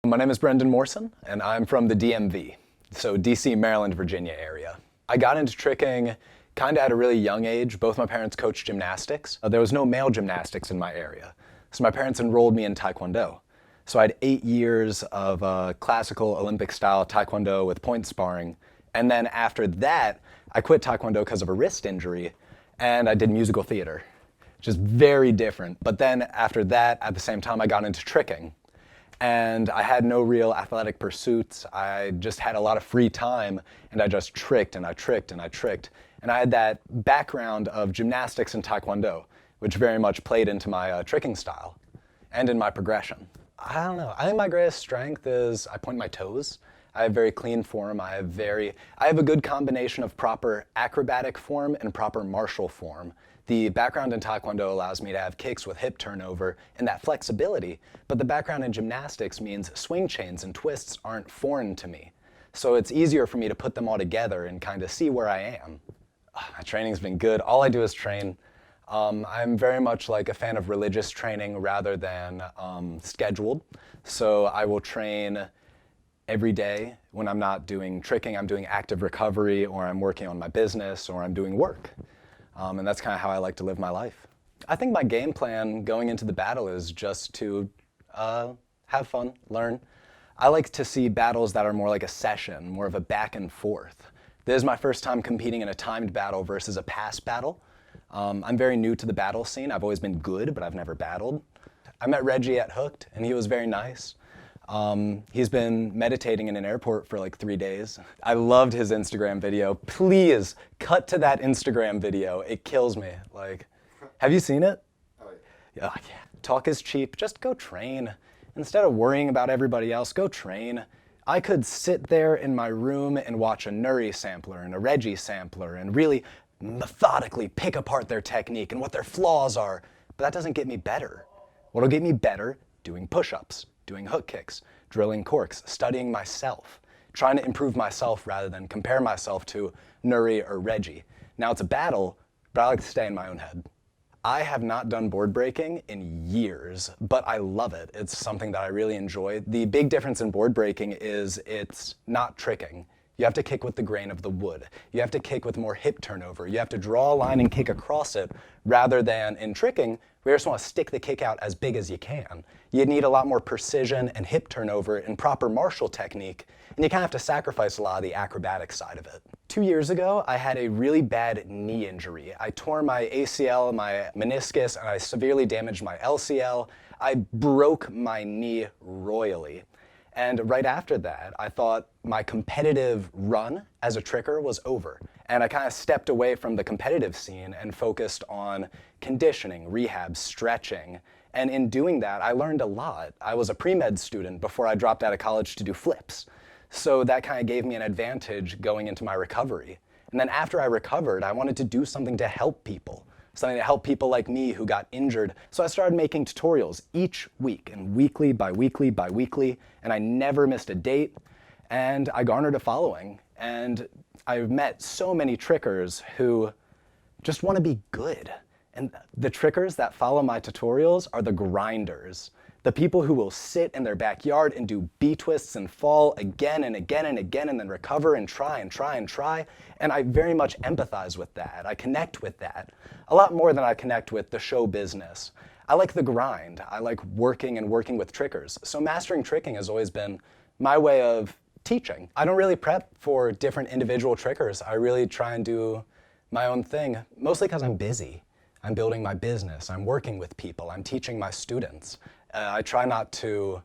My name is Brendan Morrison, and I'm from the DMV, so DC, Maryland, Virginia area. I got into tricking kind of at a really young age. Both my parents coached gymnastics. There was no male gymnastics in my area, so my parents enrolled me in Taekwondo. So I had 8 years of classical Olympic-style Taekwondo with point sparring, and then after that, I quit Taekwondo because of a wrist injury, and I did musical theater, which is very different. But then after that, at the same time, I got into tricking. And I had no real athletic pursuits. I just had a lot of free time, and I just tricked and I tricked and I tricked. And I had that background of gymnastics and Taekwondo, which very much played into my tricking style and in my progression. I don't know. I think my greatest strength is I point my toes. I have very clean form. I have a good combination of proper acrobatic form and proper martial form. The background in Taekwondo allows me to have kicks with hip turnover and that flexibility, but the background in gymnastics means swing chains and twists aren't foreign to me. So it's easier for me to put them all together and kind of see where I am. My training's been good. All I do is train. I'm very much like a fan of religious training rather than scheduled. So I will train every day. When I'm not doing tricking, I'm doing active recovery, or I'm working on my business, or I'm doing work. And that's kind of how I like to live my life. I think my game plan going into the battle is just to have fun, learn. I like to see battles that are more like a session, more of a back and forth. This is my first time competing in a timed battle versus a pass battle. I'm very new to the battle scene. I've always been good, but I've never battled. I met Redje at Hooked, and he was very nice. He's been meditating in an airport for like 3 days. I loved his Instagram video. Please cut to that Instagram video. It kills me. Like, have you seen it? Oh, yeah. Yeah. Talk is cheap. Just go train. Instead of worrying about everybody else, go train. I could sit there in my room and watch a Nuri sampler and a Redje sampler and really methodically pick apart their technique and what their flaws are, but that doesn't get me better. What'll get me better? Doing push-ups, doing hook kicks, drilling corks, studying myself, trying to improve myself rather than compare myself to Nuri or Redje. Now it's a battle, but I like to stay in my own head. I have not done board breaking in years, but I love it. It's something that I really enjoy. The big difference in board breaking is it's not tricking. You have to kick with the grain of the wood. You have to kick with more hip turnover. You have to draw a line and kick across it, rather than in tricking, we just want to stick the kick out as big as you can. You need a lot more precision and hip turnover and proper martial technique, and you kind of have to sacrifice a lot of the acrobatic side of it. 2 years ago, I had a really bad knee injury. I tore my ACL, my meniscus, and I severely damaged my LCL. I broke my knee royally. And right after that, I thought my competitive run as a tricker was over. And I kind of stepped away from the competitive scene and focused on conditioning, rehab, stretching. And in doing that, I learned a lot. I was a pre-med student before I dropped out of college to do flips. So that kind of gave me an advantage going into my recovery. And then after I recovered, I wanted to do something to help people. Something to help people like me who got injured. So I started making tutorials each week, and weekly by weekly by weekly, and I never missed a date, and I garnered a following. And I've met so many trickers who just want to be good. And the trickers that follow my tutorials are the grinders. The people who will sit in their backyard and do B-twists and fall again and again and again and then recover and try and try and try. And I very much empathize with that. I connect with that a lot more than I connect with the show business. I like the grind. I like working and working with trickers. So mastering tricking has always been my way of teaching. I don't really prep for different individual trickers. I really try and do my own thing, mostly because I'm busy. I'm building my business. I'm working with people. I'm teaching my students. I try not to,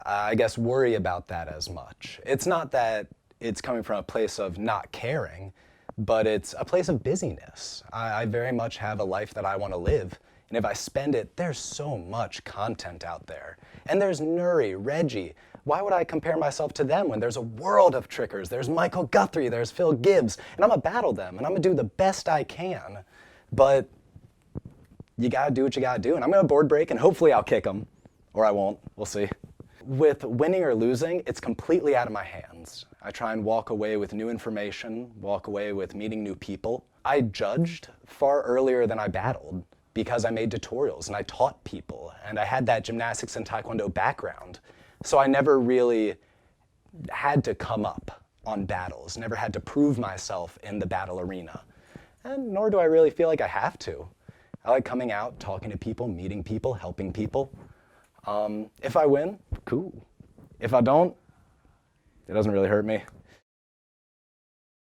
I guess, worry about that as much. It's not that it's coming from a place of not caring, but it's a place of busyness. I very much have a life that I want to live, and if I spend it, there's so much content out there. And there's Nuri, Redje. Why would I compare myself to them when there's a world of trickers? There's Michael Guthrie, there's Phil Gibbs, and I'm gonna battle them, and I'm gonna do the best I can. But you gotta do what you gotta do, and I'm gonna board break, and hopefully I'll kick them, or I won't, we'll see. With winning or losing, it's completely out of my hands. I try and walk away with new information, walk away with meeting new people. I judged far earlier than I battled because I made tutorials and I taught people, and I had that gymnastics and Taekwondo background. So I never really had to come up on battles, never had to prove myself in the battle arena. And nor do I really feel like I have to. I like coming out, talking to people, meeting people, helping people. If I win, cool. If I don't, it doesn't really hurt me.